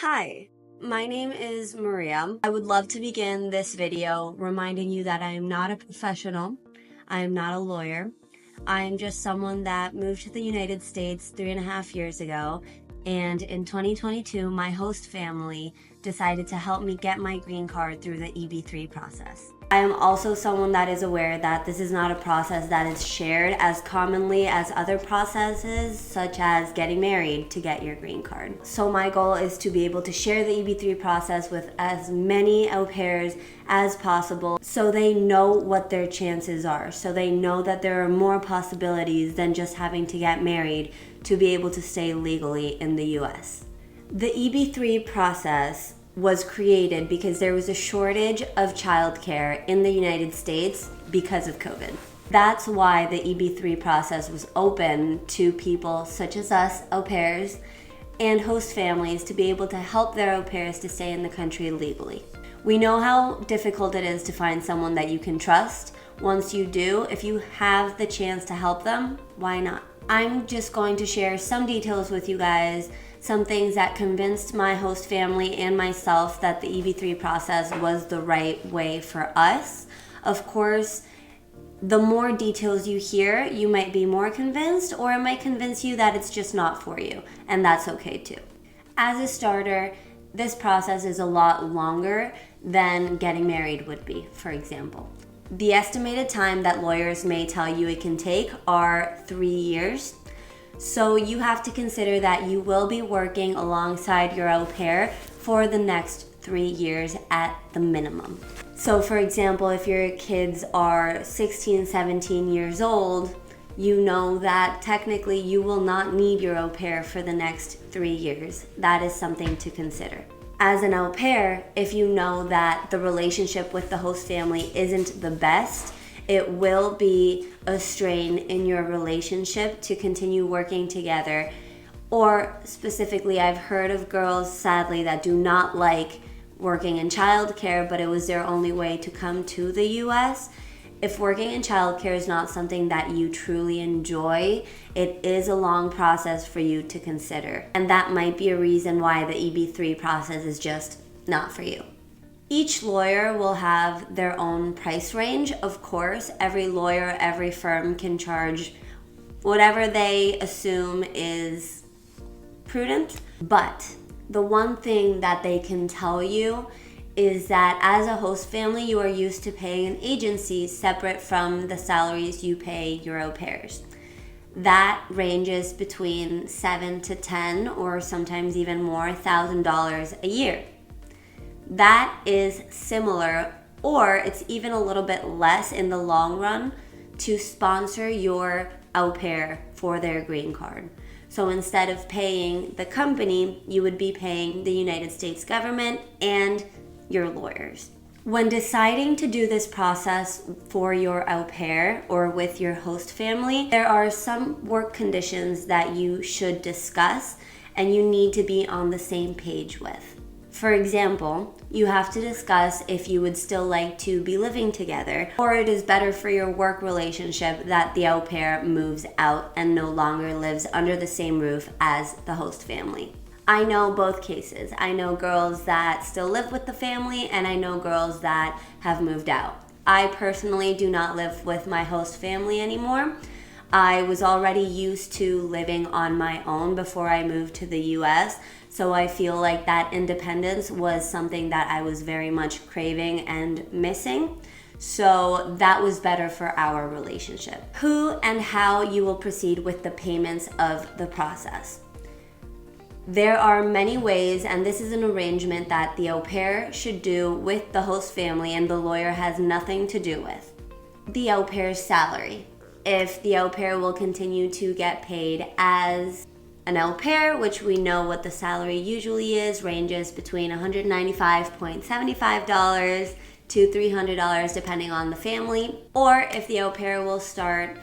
Hi, my name is Maria. I would love to begin this video reminding you that I am not a professional. I am not a lawyer. I am just someone that moved to the United States 3.5 years ago, and in 2022, my host family decided to help me get my green card through the EB-3 process. I am also someone that is aware that this is not a process that is shared as commonly as other processes, such as getting married to get your green card. So my goal is to be able to share the EB-3 process with as many au pairs as possible so they know what their chances are, so they know that there are more possibilities than just having to get married to be able to stay legally in the US. The EB-3 process was created because there was a shortage of childcare in the United States because of COVID. That's why the EB-3 process was open to people such as us, au pairs, and host families to be able to help their au pairs to stay in the country legally. We know how difficult it is to find someone that you can trust. Once you do, if you have the chance to help them, why not? I'm just going to share some details with you guys, some things that convinced my host family and myself that the EB-3 process was the right way for us. Of course, the more details you hear, you might be more convinced, or it might convince you that it's just not for you, and that's okay too. As a starter, this process is a lot longer than getting married would be, for example. The estimated time that lawyers may tell you it can take are 3 years. So you have to consider that you will be working alongside your au pair for the next 3 years at the minimum. So for example, if your kids are 16, 17 years old, you know that technically you will not need your au pair for the next 3 years. That is something to consider. As an au pair, if you know that the relationship with the host family isn't the best, it will be a strain in your relationship to continue working together. Or specifically, I've heard of girls, sadly, that do not like working in childcare, but it was their only way to come to the US. If working in childcare is not something that you truly enjoy, it is a long process for you to consider. And that might be a reason why the EB-3 process is just not for you. Each lawyer will have their own price range. Of course, every lawyer, every firm can charge whatever they assume is prudent. But the one thing that they can tell you is that as a host family, you are used to paying an agency separate from the salaries you pay your au pairs. That ranges between $7,000 to $10,000 or sometimes even more $1,000 a year. That is similar, or it's even a little bit less in the long run, to sponsor your au pair for their green card. So instead of paying the company, you would be paying the United States government and your lawyers. When deciding to do this process for your au pair or with your host family, there are some work conditions that you should discuss and you need to be on the same page with. For example, you have to discuss if you would still like to be living together, or it is better for your work relationship that the au pair moves out and no longer lives under the same roof as the host family. I know both cases. I know girls that still live with the family, and I know girls that have moved out. I personally do not live with my host family anymore. I was already used to living on my own before I moved to the US, so I feel like that independence was something that I was very much craving and missing. So that was better for our relationship. Who and how you will proceed with the payments of the process. There are many ways, and this is an arrangement that the au pair should do with the host family and the lawyer has nothing to do with. The au pair's salary. If the au pair will continue to get paid as an au pair, which we know what the salary usually is, ranges between $195.75 to $300 depending on the family, or if the au pair will start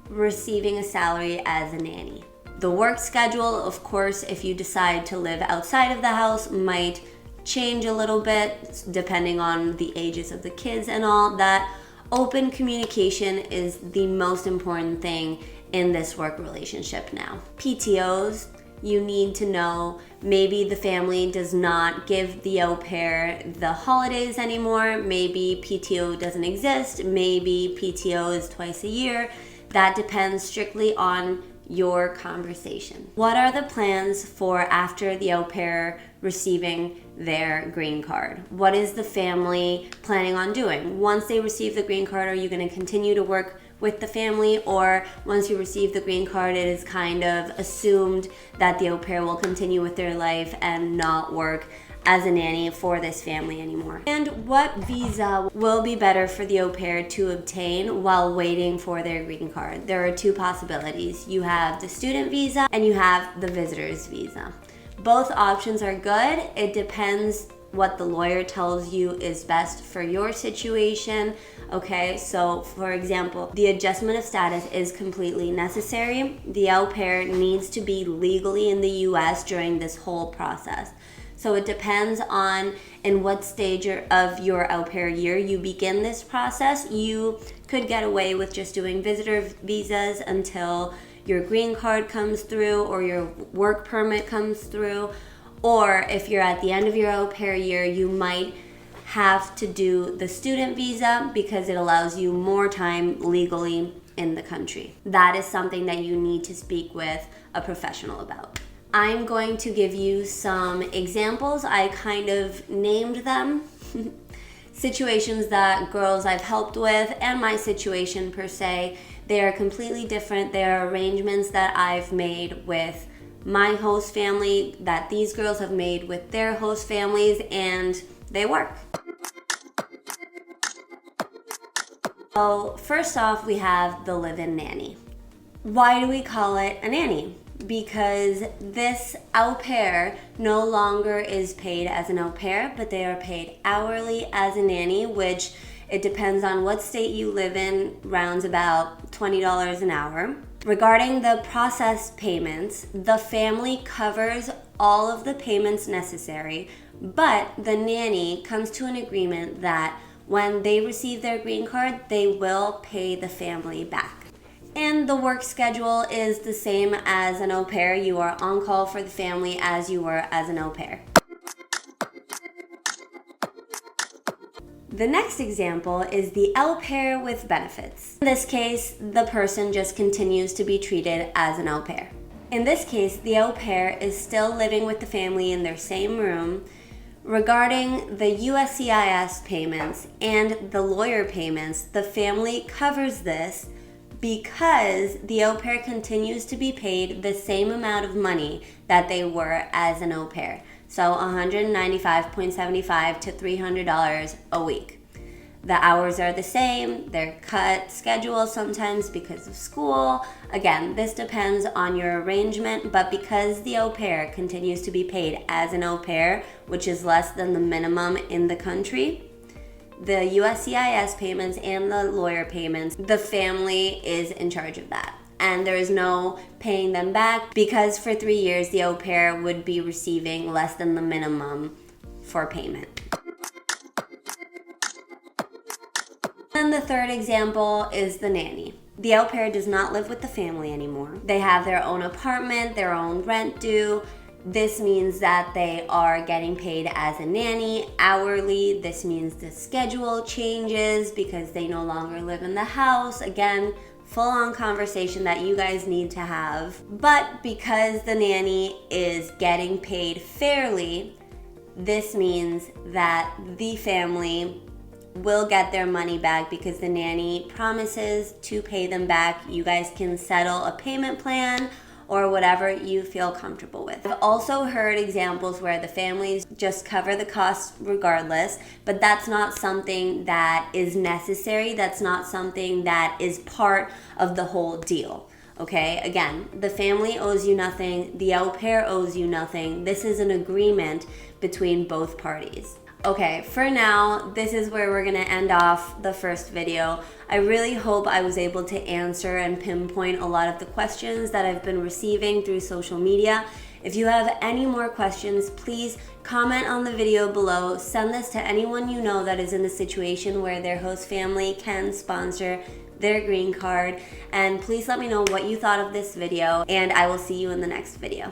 receiving a salary as a nanny. The work schedule, of course, if you decide to live outside of the house, might change a little bit depending on the ages of the kids and all that. Open communication is the most important thing in this work relationship now. PTOs, you need to know maybe the family does not give the au pair the holidays anymore. Maybe PTO doesn't exist. Maybe PTO is twice a year. That depends strictly on your conversation. What are the plans for after the au pair receiving their green card? What is the family planning on doing? Once they receive the green card, are you going to continue to work with the family, or once you receive the green card, it is kind of assumed that the au pair will continue with their life and not work as a nanny for this family anymore? And what visa will be better for the au pair to obtain while waiting for their green card? There are two possibilities. You have the student visa and you have the visitor's visa. Both options are good. It depends what the lawyer tells you is best for your situation. Okay, so for example, the adjustment of status is completely necessary. The au pair needs to be legally in the US during this whole process. So it depends on in what stage of your au pair year you begin this process. You could get away with just doing visitor visas until your green card comes through or your work permit comes through. Or if you're at the end of your au pair year, you might have to do the student visa because it allows you more time legally in the country. That is something that you need to speak with a professional about. I'm going to give you some examples. I kind of named them. Situations that girls I've helped with and my situation per se. They are completely different. They are arrangements that I've made with my host family, that these girls have made with their host families, and they work. So first off, we have the live-in nanny. Why do we call it a nanny? Because this au pair no longer is paid as an au pair, but they are paid hourly as a nanny, which it depends on what state you live in, rounds about $20 an hour. Regarding the processed payments, the family covers all of the payments necessary, but the nanny comes to an agreement that when they receive their green card, they will pay the family back. And the work schedule is the same as an au pair. You are on call for the family as you were as an au pair. The next example is the au pair with benefits. In this case, the person just continues to be treated as an au pair. In this case, the au pair is still living with the family in their same room. Regarding the USCIS payments and the lawyer payments, the family covers this because the au pair continues to be paid the same amount of money that they were as an au pair. So $195.75 to $300 a week. The hours are the same, they're cut schedule sometimes because of school. Again, this depends on your arrangement, but because the au pair continues to be paid as an au pair, which is less than the minimum in the country, the USCIS payments and the lawyer payments, the family is in charge of that. And there is no paying them back because for 3 years the au pair would be receiving less than the minimum for payment. And the third example is the nanny. The au pair does not live with the family anymore. They have their own apartment, their own rent due. This means that they are getting paid as a nanny hourly. This means the schedule changes because they no longer live in the house. Again, full-on conversation that you guys need to have. But because the nanny is getting paid fairly, this means that the family will get their money back because the nanny promises to pay them back. You guys can settle a payment plan or whatever you feel comfortable with. I've also heard examples where the families just cover the costs regardless, but that's not something that is necessary. That's not something that is part of the whole deal. Okay, again, the family owes you nothing, the au pair owes you nothing. This is an agreement between both parties. Okay, for now, this is where we're gonna end off the first video. I really hope I was able to answer and pinpoint a lot of the questions that I've been receiving through social media. If you have any more questions, please comment on the video below. Send this to anyone you know that is in the situation where their host family can sponsor their green card. And please let me know what you thought of this video, and I will see you in the next video.